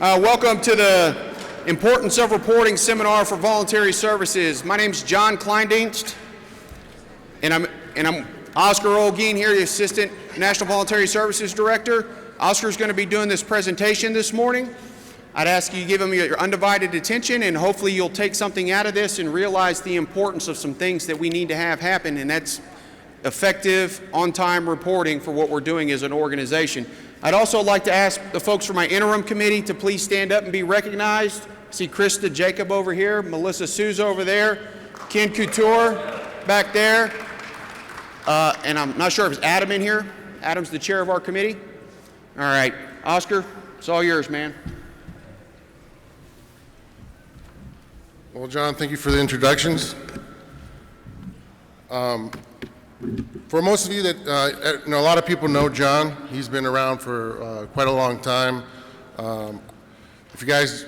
Welcome to the Importance of Reporting Seminar for Voluntary Services. My name is John Kleindienst, and I'm Oscar Olguin here, the Assistant National Voluntary Services Director. Oscar's going to be doing this presentation this morning. I'd ask you to give him your undivided attention, and hopefully you'll take something out of this and realize the importance of some things that we need to have happen, and that's effective, on-time reporting for what we're doing as an organization. I'd also like to ask the folks from my interim committee to please stand up and be recognized. I see Krista Jacob over here, Melissa Souza over there, Ken Couture back there, and I'm not sure if it's Adam in here. Adam's the chair of our committee. All right, Oscar, it's all yours, man. Well, John, thank you for the introductions. For most of you that, a lot of people know John. He's been around for quite a long time. If you guys,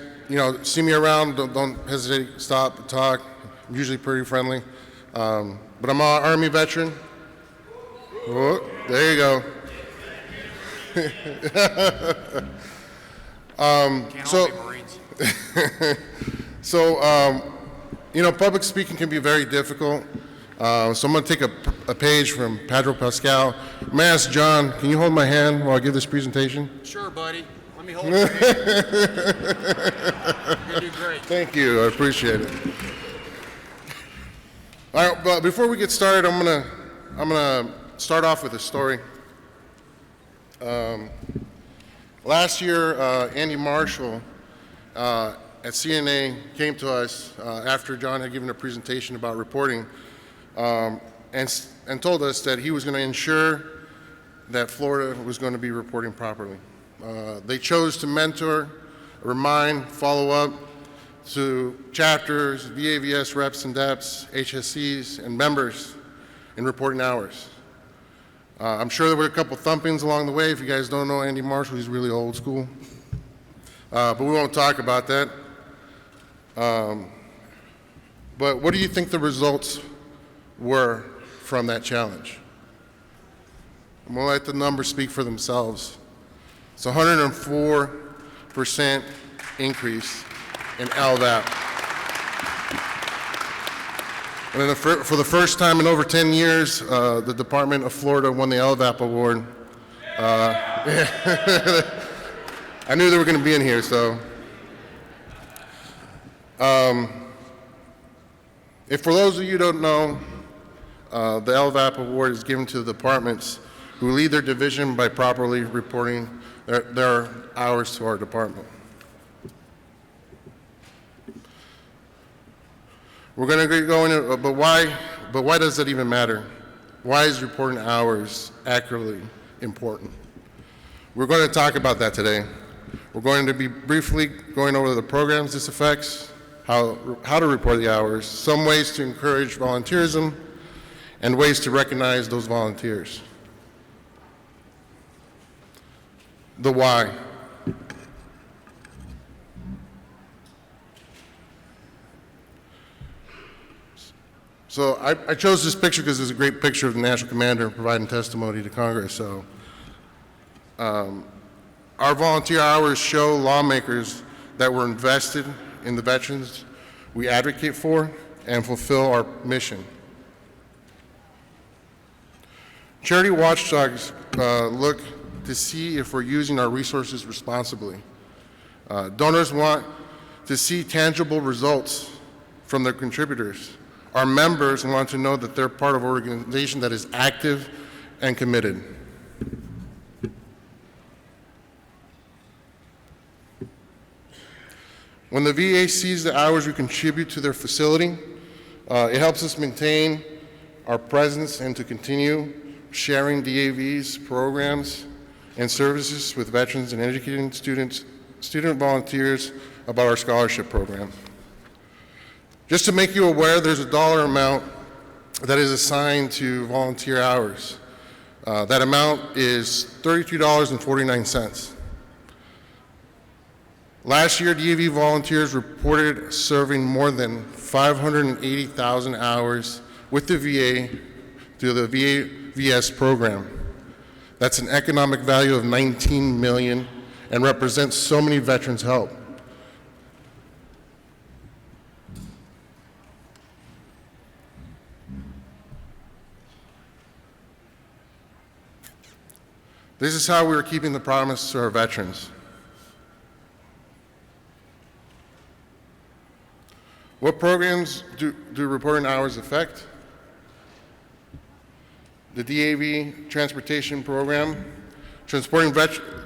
see me around, don't hesitate to stop and talk. I'm usually pretty friendly. But I'm an Army veteran. Oh, there you go. Public speaking can be very difficult. So I'm going to take a page from Pedro Pascal. I'm going to ask John, can you hold my hand while I give this presentation? Sure, buddy. Let me hold your hand. You're going to do great. Thank you. I appreciate it. All right, but before we get started, I'm going to start off with a story. Last year, Andy Marshall at CNA came to us after John had given a presentation about reporting and told us that he was going to ensure that Florida was going to be reporting properly. They chose to mentor, remind, follow up to chapters, DAVS reps and DEPs, HSCs, and members in reporting hours. I'm sure there were a couple thumpings along the way. If you guys don't know Andy Marshall, he's really old school. But we won't talk about that. But what do you think the results were from that challenge? I'm going to let the numbers speak for themselves. It's a 104% increase in LVAP. And then for the first time in over 10 years, the Department of Florida won the LVAP award. I knew they were going to be in here, so. If for those of you who don't know, the LVAP award is given to the departments who lead their division by properly reporting their hours to our department. We're going to go into, but why does that even matter? Why is reporting hours accurately important? We're going to talk about that today. We're going to be briefly going over the programs this affects, how to report the hours, some ways to encourage volunteerism, and ways to recognize those volunteers. The why. So I chose this picture because it's a great picture of the National Commander providing testimony to Congress. So our volunteer hours show lawmakers that we're invested in the veterans we advocate for and fulfill our mission. Charity watchdogs look to see if we're using our resources responsibly. Donors want to see tangible results from their contributors. Our members want to know that they're part of an organization that is active and committed. When the VA sees the hours we contribute to their facility, it helps us maintain our presence and to continue sharing DAV's programs and services with veterans and educating student volunteers about our scholarship program. Just to make you aware, there's a dollar amount that is assigned to volunteer hours. That amount is $32.49. Last year, DAV volunteers reported serving more than 580,000 hours with the VA through the VAVS program. That's an economic value of $19 million and represent so many veterans' help. This is how we are keeping the promise to our veterans. What programs do reporting hours affect? The DAV transportation program, transporting veterans.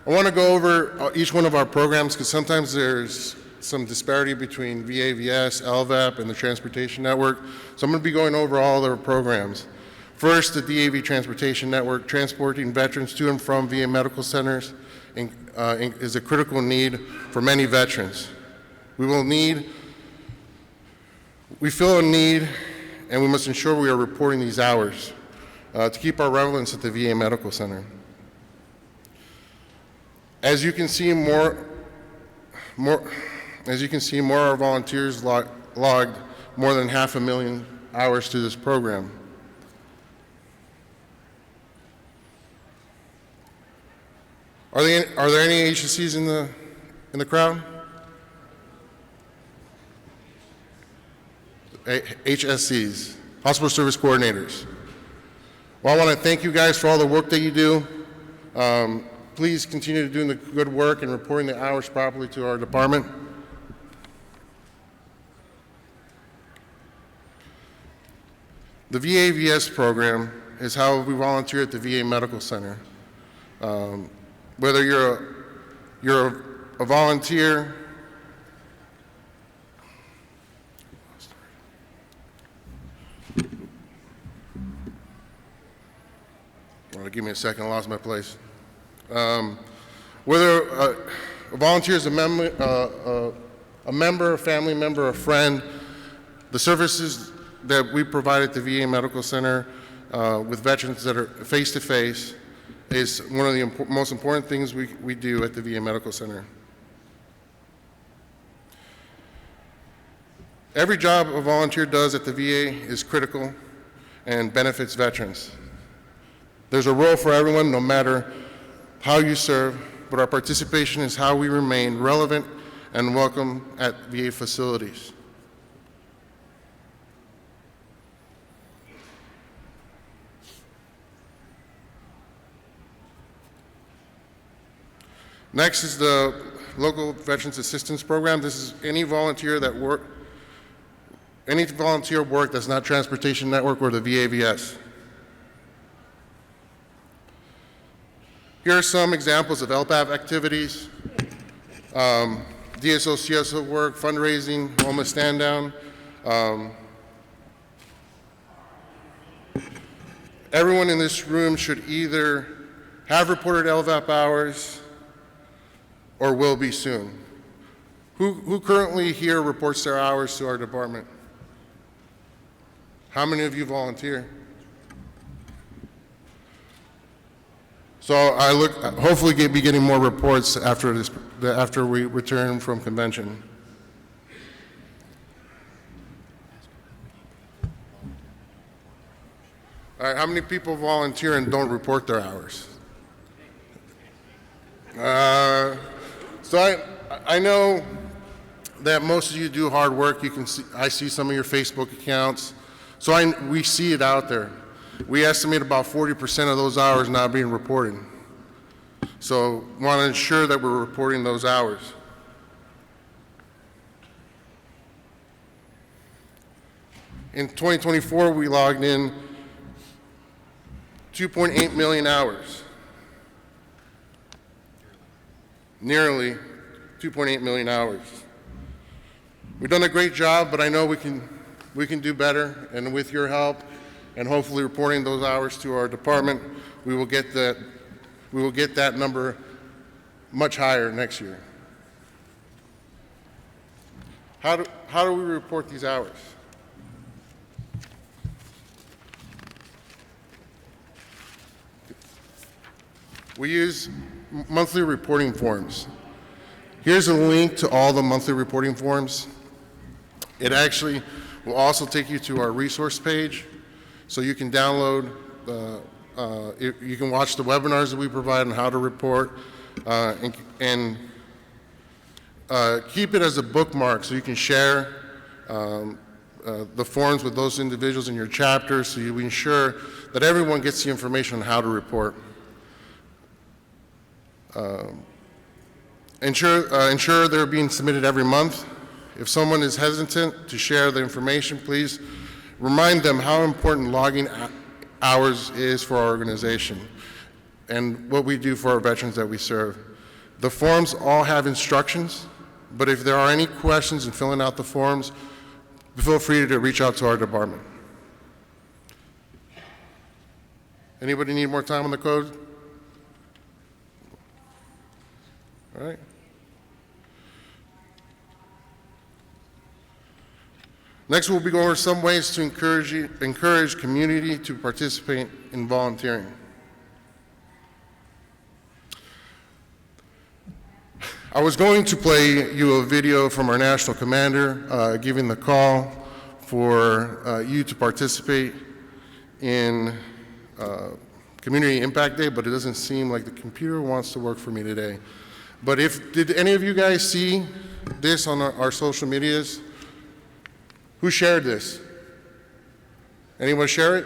I want to go over each one of our programs because sometimes there's some disparity between VAVS, LVAP, and the transportation network. So I'm going to be going over all their programs. First, the DAV Transportation Network, transporting veterans to and from VA medical centers is a critical need for many veterans. We feel a need, and we must ensure we are reporting these hours to keep our relevance at the VA Medical Center. As you can see, more of our volunteers logged more than 500,000 hours to this program. Are there any agencies in the crowd? HSCs, Hospital Service Coordinators. Well, I want to thank you guys for all the work that you do. Please continue doing the good work and reporting the hours properly to our department. The VAVS program is how we volunteer at the VA Medical Center. Whether you're a volunteer, give me a second, I lost my place. Whether a volunteer is a member, a family member, a friend, the services that we provide at the VA Medical Center with veterans that are face-to-face is one of the most important things we do at the VA Medical Center. Every job a volunteer does at the VA is critical and benefits veterans. There's a role for everyone, no matter how you serve, but our participation is how we remain relevant and welcome at VA facilities. Next is the Local Veterans Assistance Program. This is any volunteer work that's not Transportation Network or the VAVS. Here are some examples of LPAV activities, DSO, CSO work, fundraising, homeless stand down. Everyone in this room should either have reported LVAP hours or will be soon. Who currently here reports their hours to our department? How many of you volunteer? So hopefully be getting more reports after we return from convention. All right, how many people volunteer and don't report their hours? So I know that most of you do hard work. I see some of your Facebook accounts. So we see it out there. We estimate about 40% of those hours not being reported. So we want to ensure that we're reporting those hours. In 2024, we logged in 2.8 million hours. Nearly 2.8 million hours. We've done a great job, but I know we can do better, and with your help and hopefully reporting those hours to our department, we will get that number much higher next year. How do we report these hours? We use monthly reporting forms. Here's a link to all the monthly reporting forms. It actually will also take you to our resource page, so you can download, you can watch the webinars that we provide on how to report. and keep it as a bookmark so you can share the forms with those individuals in your chapter, so you ensure that everyone gets the information on how to report. Ensure they're being submitted every month. If someone is hesitant to share the information, please remind them how important logging hours is for our organization and what we do for our veterans that we serve. The forms all have instructions, but if there are any questions in filling out the forms, feel free to reach out to our department. Anybody need more time on the code? All right. Next, we'll be going over some ways to encourage community to participate in volunteering. I was going to play you a video from our national commander giving the call for you to participate in Community Impact Day, but it doesn't seem like the computer wants to work for me today. But did any of you guys see this on our social medias? Who shared this? Anyone share it?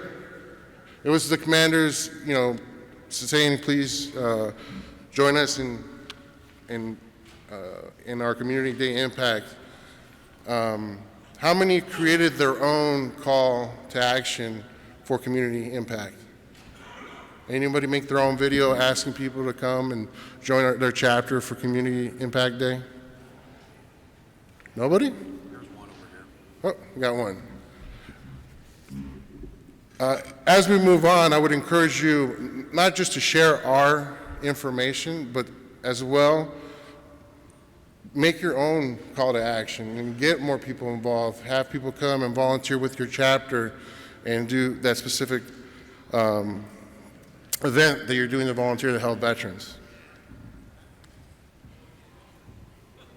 It was the commanders, saying, please join us in our Community Day Impact. How many created their own call to action for community impact? Anybody make their own video asking people to come and join their chapter for Community Impact Day? Nobody? There's one over here. Oh, we got one. As we move on, I would encourage you not just to share our information, but as well, make your own call to action and get more people involved. Have people come and volunteer with your chapter and do that specific event that you're doing to volunteer to help veterans.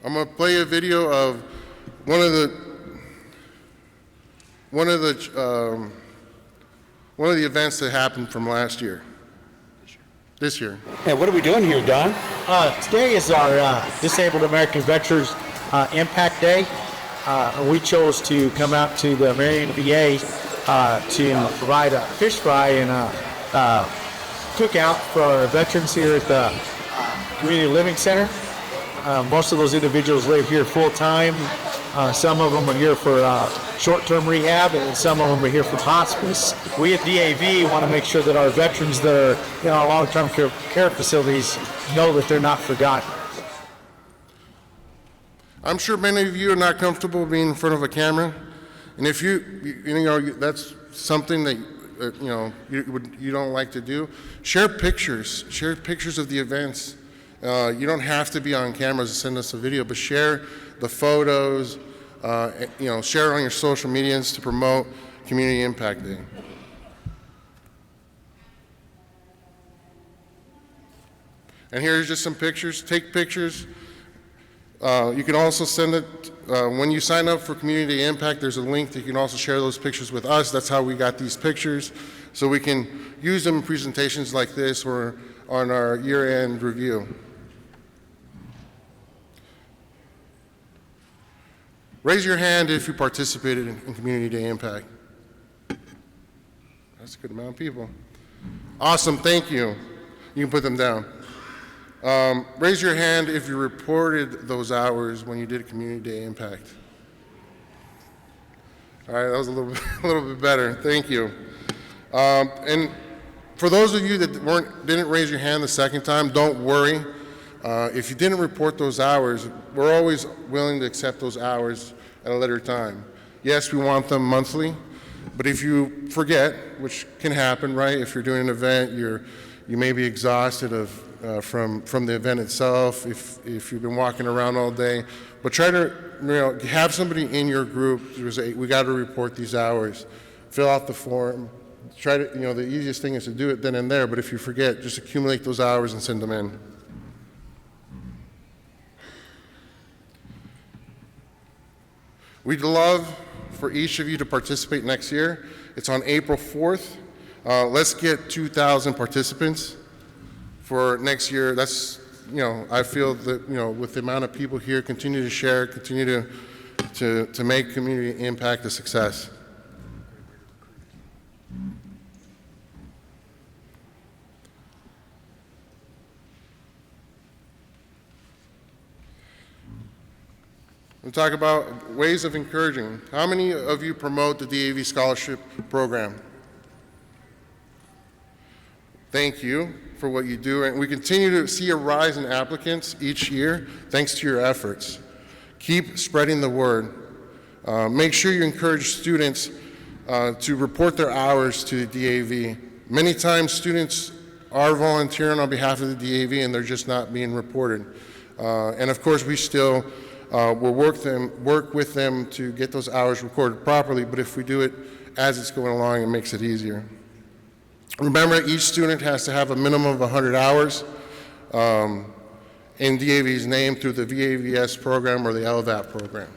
I'm going to play a video of one of the events that happened from last year. This year. Hey, what are we doing here, Don? Today is our Disabled American Veterans Impact Day. We chose to come out to the Marion VA to provide a fish fry and a cookout for our veterans here at the Community Living Center. Most of those individuals live here full-time. Some of them are here for short-term rehab, and some of them are here for hospice. We at DAV want to make sure that our veterans that are in our long-term care facilities know that they're not forgotten. I'm sure many of you are not comfortable being in front of a camera, and if that's something that you don't like to do, share pictures of the events. You don't have to be on camera to send us a video, but share the photos, share on your social medias to promote Community Impact Day. And here's just some pictures. Take pictures. You can also send it, when you sign up for Community Impact, there's a link that you can also share those pictures with us. That's how we got these pictures, so we can use them in presentations like this or on our year-end review. Raise your hand if you participated in Community Day Impact. That's a good amount of people. Awesome, thank you. You can put them down. Raise your hand if you reported those hours when you did Community Day Impact. All right, that was a little bit better. Thank you. And for those of you that didn't raise your hand the second time, don't worry. If you didn't report those hours, we're always willing to accept those hours at a later time. Yes, we want them monthly, but if you forget, which can happen, right? If you're doing an event, you may be exhausted from the event itself. If you've been walking around all day, but try to have somebody in your group who say, we got to report these hours. Fill out the form. Try to the easiest thing is to do it then and there. But if you forget, just accumulate those hours and send them in. We'd love for each of you to participate next year. It's on April 4th. Let's get 2,000 participants for next year. That's I feel that, with the amount of people here, continue to share, continue to make community impact a success. We'll talk about ways of encouraging. How many of you promote the DAV scholarship program? Thank you for what you do, and we continue to see a rise in applicants each year thanks to your efforts. Keep spreading the word. Make sure you encourage students to report their hours to the DAV. Many times students are volunteering on behalf of the DAV and they're just not being reported. And of course we still will work with them to get those hours recorded properly, but if we do it as it's going along, it makes it easier. Remember, each student has to have a minimum of 100 hours in DAV's name through the VAVS program or the LVAP program.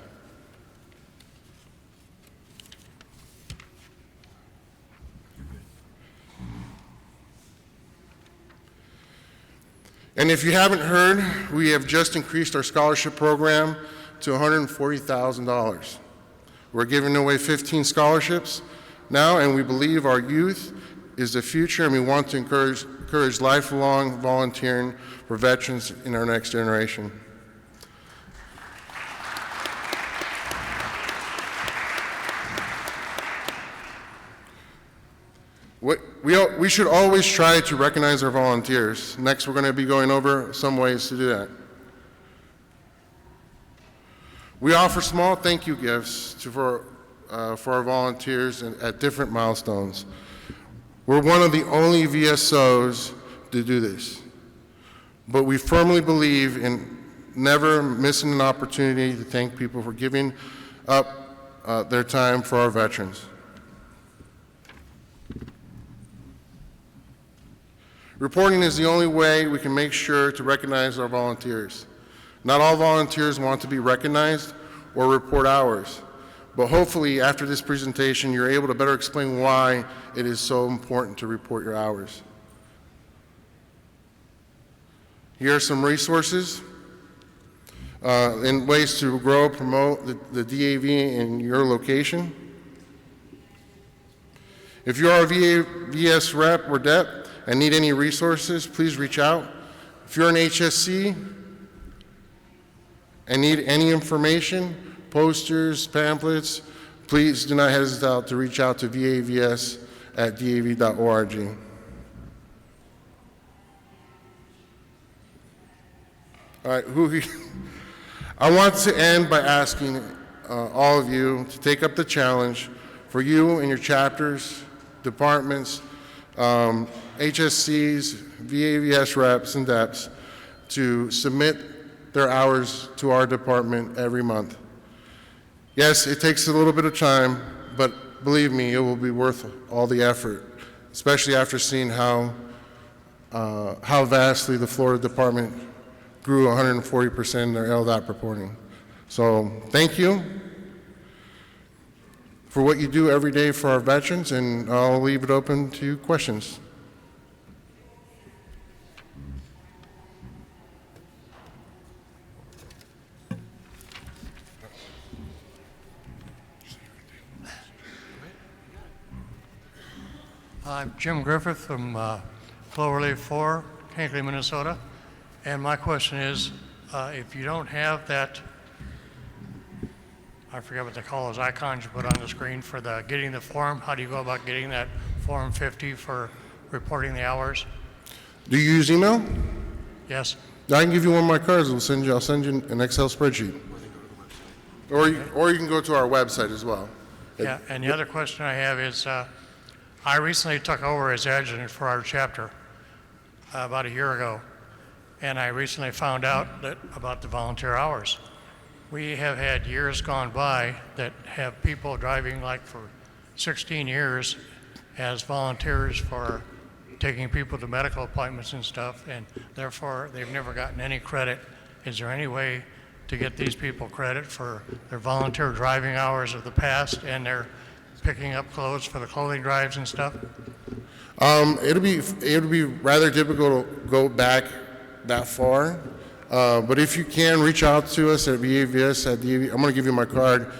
And if you haven't heard, we have just increased our scholarship program to $140,000. We're giving away 15 scholarships now, and we believe our youth is the future, and we want to encourage lifelong volunteering for veterans in our next generation. We should always try to recognize our volunteers. Next, we're going to be going over some ways to do that. We offer small thank you gifts for our volunteers at different milestones. We're one of the only VSOs to do this, but we firmly believe in never missing an opportunity to thank people for giving up their time for our veterans. Reporting is the only way we can make sure to recognize our volunteers. Not all volunteers want to be recognized or report hours, but hopefully after this presentation you're able to better explain why it is so important to report your hours. Here are some resources and ways to grow, promote the DAV in your location. If you are a VS rep or DEP and need any resources, please reach out. If you're an HSC and need any information, posters, pamphlets, please do not hesitate to reach out to vavs@dav.org. All right, I want to end by asking all of you to take up the challenge for you and your chapters, departments, HSCs, VAVS reps, and DEPs to submit their hours to our department every month. Yes, it takes a little bit of time, but believe me, it will be worth all the effort, especially after seeing how vastly the Florida department grew 140% in their LDOT reporting. So thank you for what you do every day for our veterans, and I'll leave it open to questions. I'm Jim Griffith from Cloverleaf 4, Hinckley, Minnesota. And my question is, if you don't have that, I forget what they call those icons you put on the screen for getting the form, how do you go about getting that Form 50 for reporting the hours? Do you use email? Yes. I can give you one of my cards. I'll send you an Excel spreadsheet. Or you can go to our website as well. Yeah, and the other question I have is, I recently took over as adjutant for our chapter about a year ago, and I recently found out about the volunteer hours. We have had years gone by that have people driving like for 16 years as volunteers for taking people to medical appointments and stuff, and therefore they've never gotten any credit. Is there any way to get these people credit for their volunteer driving hours of the past and their picking up clothes for the clothing drives and stuff? It'll be rather difficult to go back that far. But if you can, reach out to us at VAVS, at DAV. I'm going to give you my card.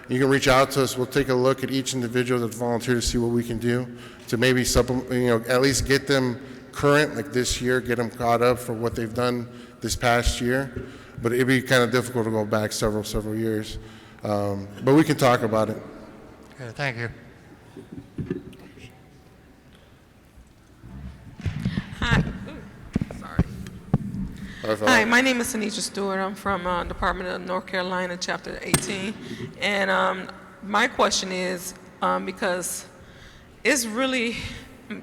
You can reach out to us. We'll take a look at each individual that volunteered to see what we can do to maybe supplement, at least get them current, like this year, get them caught up for what they've done this past year. But it'd be kind of difficult to go back several years. But we can talk about it. Okay, thank you. Hi. Hi, my name is Tanisha Stewart. I'm from Department of North Carolina, Chapter 18. And my question is, because it's really,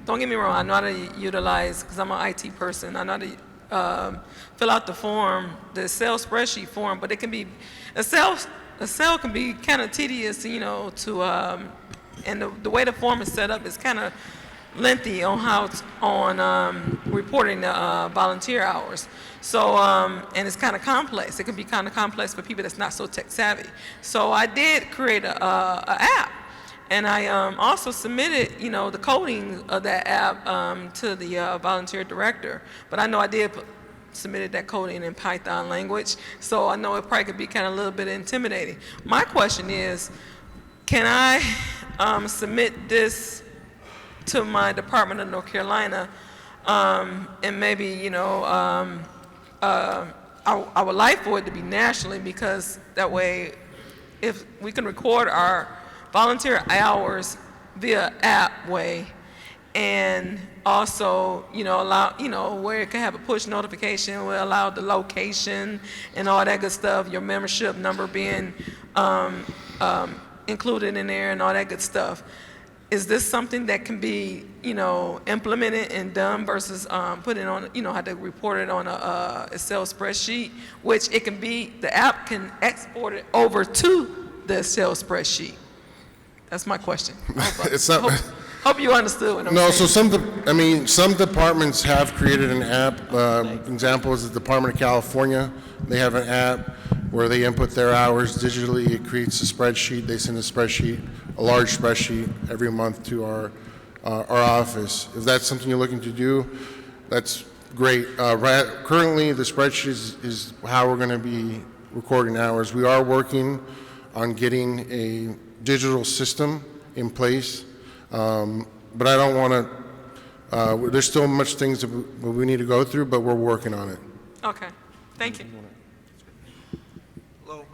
don't get me wrong, I know how to utilize, because I'm an IT person, I know how to fill out the form, the Excel spreadsheet form, but it can be, Excel can be kind of tedious, to, and the way the form is set up is kind of lengthy on how it's on reporting the volunteer hours. So, and it's kind of complex. It can be kind of complex for people that's not so tech savvy. So I did create a app, and I also submitted, the coding of that app to the volunteer director. But I know I did submitted that coding in Python language, so I know it probably could be kind of a little bit intimidating. My question is, can I submit this to my Department of North Carolina, and maybe, I would like for it to be nationally, because that way, if we can record our volunteer hours via app way, and also, allow, where it can have a push notification, will allow the location and all that good stuff, your membership number being included in there and all that good stuff. Is this something that can be, implemented and done versus putting on, how to report it on a Excel spreadsheet, which it can be, the app can export it over to the Excel spreadsheet? That's my question. It's not. Hope you understood what I'm No, saying. so some departments have created an app. Example is the Department of California. They have an app where they input their hours digitally. It creates a spreadsheet. They send a large spreadsheet every month to our office. If that's something you're looking to do, that's great. Currently, the spreadsheet is how we're going to be recording hours. We are working on getting a digital system in place, but I don't want to. There's still much things that we need to go through, but we're working on it. Okay, thank you. Hello,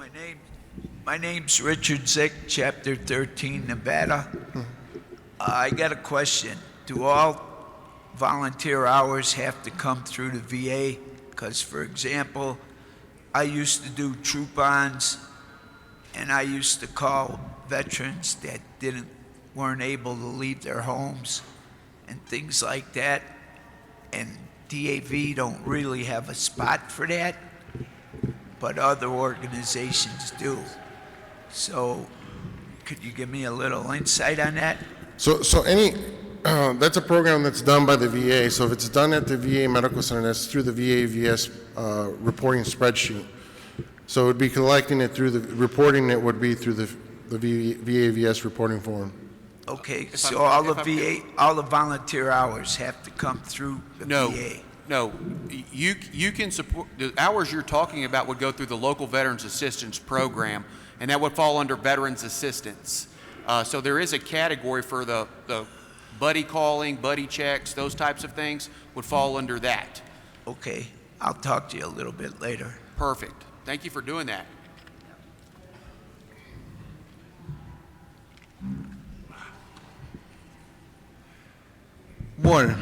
my name's Richard Zick, Chapter 13, Nevada. I got a question. Do all volunteer hours have to come through the VA? Because, for example, I used to do troop-ons, and I used to call veterans that weren't able to leave their homes and things like that, and DAV don't really have a spot for that, but other organizations do. So could you give me a little insight on that? So that's a program that's done by the VA. So if it's done at the VA Medical Center, that's through the VAVS reporting spreadsheet. So it would be collecting it through reporting it would be through the VAVS reporting form. Okay, so all the volunteer hours have to come through the VA? No, you can support, the hours you're talking about would go through the local Veterans Assistance Program, and that would fall under Veterans Assistance. So there is a category for the buddy calling, buddy checks, those types of things would fall under that. Okay, I'll talk to you a little bit later. Perfect. Thank you for doing that. Morning.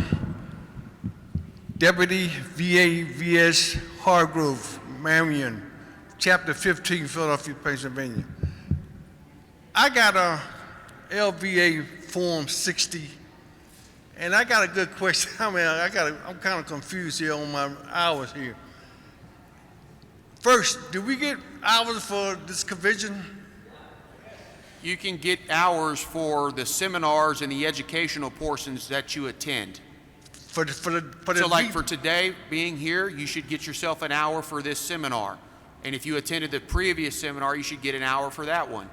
Deputy VAVS Hargrove, Marion, Chapter 15, Philadelphia, Pennsylvania. I got a LVA Form 60, and I got a good question. I'm kind of confused here on my hours here. First, do we get hours for this convention? You can get hours for the seminars and the educational portions that you attend. So like for today, being here, you should get yourself an hour for this seminar. And if you attended the previous seminar, you should get an hour for that one.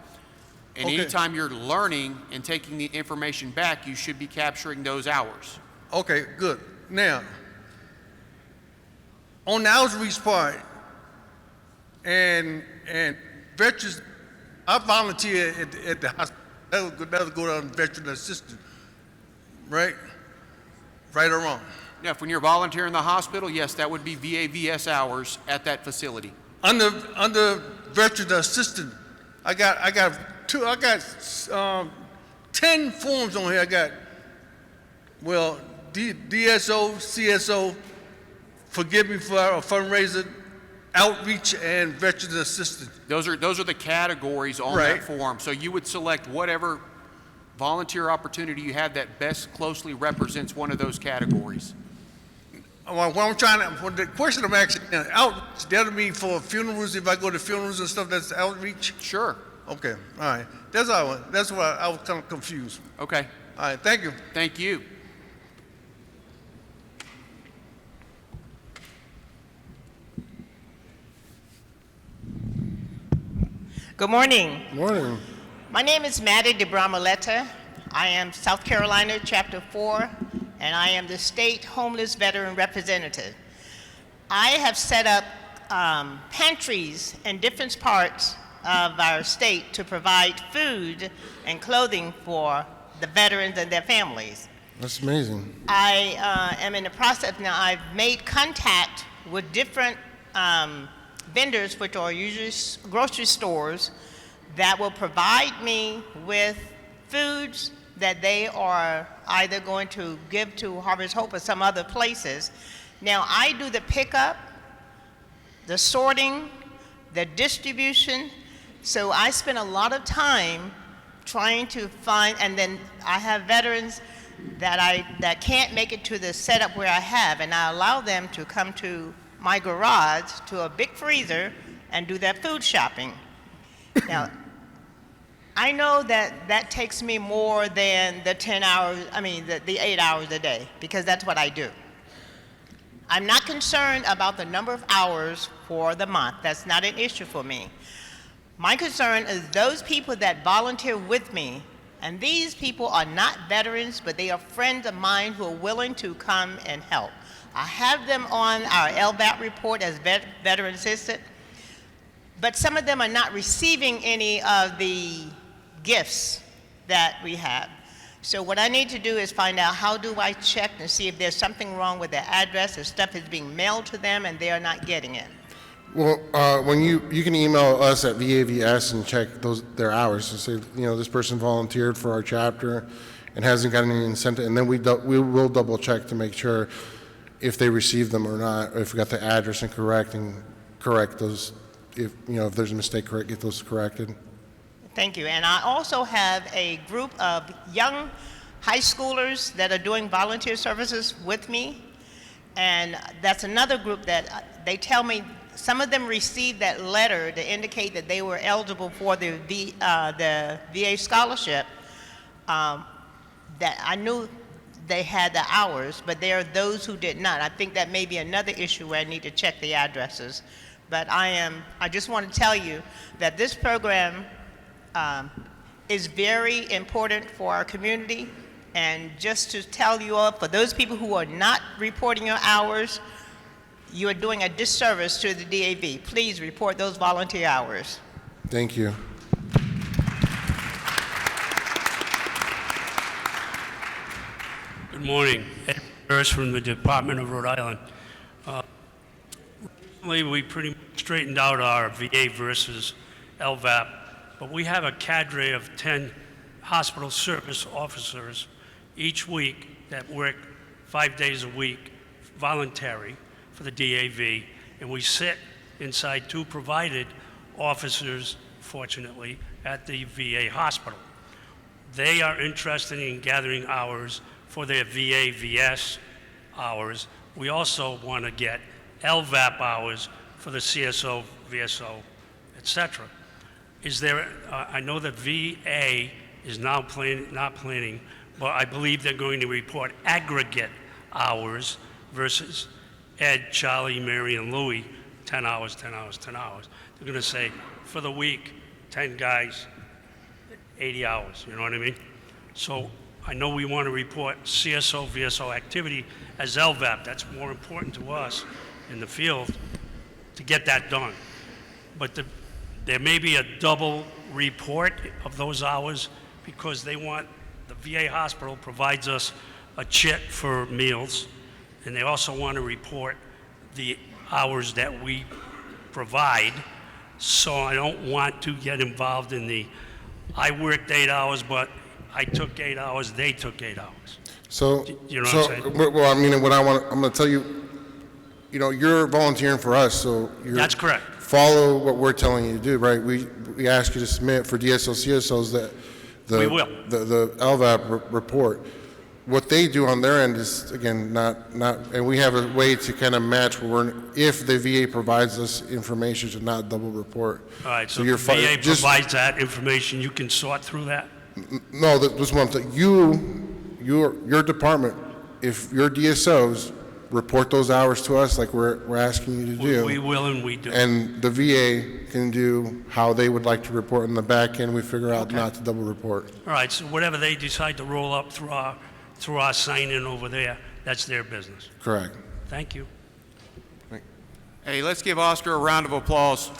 And Okay. anytime you're learning and taking the information back, you should be capturing those hours. Okay, good. Now, on the outreach part, and veterans, I volunteer at the hospital. That'll go down to veteran assistant, right? Right or wrong? Yeah, if when you're volunteering in the hospital, yes, that would be VAVS hours at that facility. Under veteran assistant, I got 10 forms on here. I got, well, DSO, CSO, forgive me for a fundraiser, outreach, and veteran assistant. Those are the categories on Right. that form. So you would select whatever volunteer opportunity you have that best closely represents one of those categories. Well, the question I'm asking, outreach, that'll mean for funerals, if I go to funerals and stuff, that's outreach? Sure. Okay, all right. That's why I was kind of confused. Okay. All right, thank you. Thank you. Good morning. Morning. My name is Maddie DeBramoletta. I am South Carolina Chapter 4, and I am the State Homeless Veteran Representative. I have set up pantries in different parts of our state to provide food and clothing for the veterans and their families. That's amazing. I am in the process now. I've made contact with different vendors, which are usually grocery stores, that will provide me with foods that they are either going to give to Harvest Hope or some other places. Now, I do the pickup, the sorting, the distribution, so I spend a lot of time trying to find, and then I have veterans that can't make it to the setup where I have, and I allow them to come to my garage to a big freezer and do their food shopping. Now, I know that takes me more than the 10 hours, the 8 hours a day, because that's what I do. I'm not concerned about the number of hours for the month. That's not an issue for me. My concern is those people that volunteer with me, and these people are not veterans, but they are friends of mine who are willing to come and help. I have them on our LVAP report as veteran assistant, but some of them are not receiving any of the gifts that we have. So what I need to do is find out how do I check and see if there's something wrong with their address, if stuff is being mailed to them and they are not getting it. Well, when you can email us at VAVS and check their hours and say, this person volunteered for our chapter and hasn't got any incentive, and then we will double check to make sure if they received them or not, or if we got the address incorrect and correct those. If there's a mistake, get those corrected. Thank you. And I also have a group of young high schoolers that are doing volunteer services with me. And that's another group that they tell me some of them received that letter to indicate that they were eligible for the VA scholarship, that I knew they had the hours, but there are those who did not. I think that may be another issue where I need to check the addresses. But I just want to tell you that this program is very important for our community. And just to tell you all, for those people who are not reporting your hours, you are doing a disservice to the DAV. Please report those volunteer hours. Thank you. Good morning. Ed Burris from the Department of Rhode Island. Recently, we pretty much straightened out our VA versus LVAP, but we have a cadre of 10 hospital service officers each week that work 5 days a week, voluntary, for the DAV, and we sit inside 2 provided officers, fortunately, at the VA hospital. They are interested in gathering hours for their VA-VS hours. We also want to get LVAP hours for the CSO, VSO, etc. Is there, I know that VA is now not planning, but I believe they're going to report aggregate hours versus Ed, Charlie, Mary, and Louie, 10 hours, 10 hours, 10 hours. They're going to say, for the week, 10 guys, 80 hours, you know what I mean? So I know we want to report CSO, VSO activity as LVAP. That's more important to us. in the field to get that done. But there may be a double report of those hours because they want, the VA hospital provides us a chit for meals, and they also want to report the hours that we provide. So I don't want to get involved in the, I worked 8 hours, but I took 8 hours, they took 8 hours. So, You know what I'm saying? well, I mean, I'm going to tell you, you know, you're volunteering for us, so you're. That's correct. Follow what we're telling you to do, right? We ask you to submit for DSO, CSOs We will. the LVAP report. What they do on their end is, again, not, and we have a way to kind of match where if the VA provides us information to not double report. All right, so you're if the VA just- provides that information, you can sort through that? No, this is what I'm saying. Your department, if your DSOs report those hours to us like we're asking you to do. We will and we do. And the VA can do how they would like to report in the back end. We figure out not to double report. All right, so whatever they decide to roll up through our sign-in over there, that's their business. Correct. Thank you. Hey, let's give Oscar a round of applause.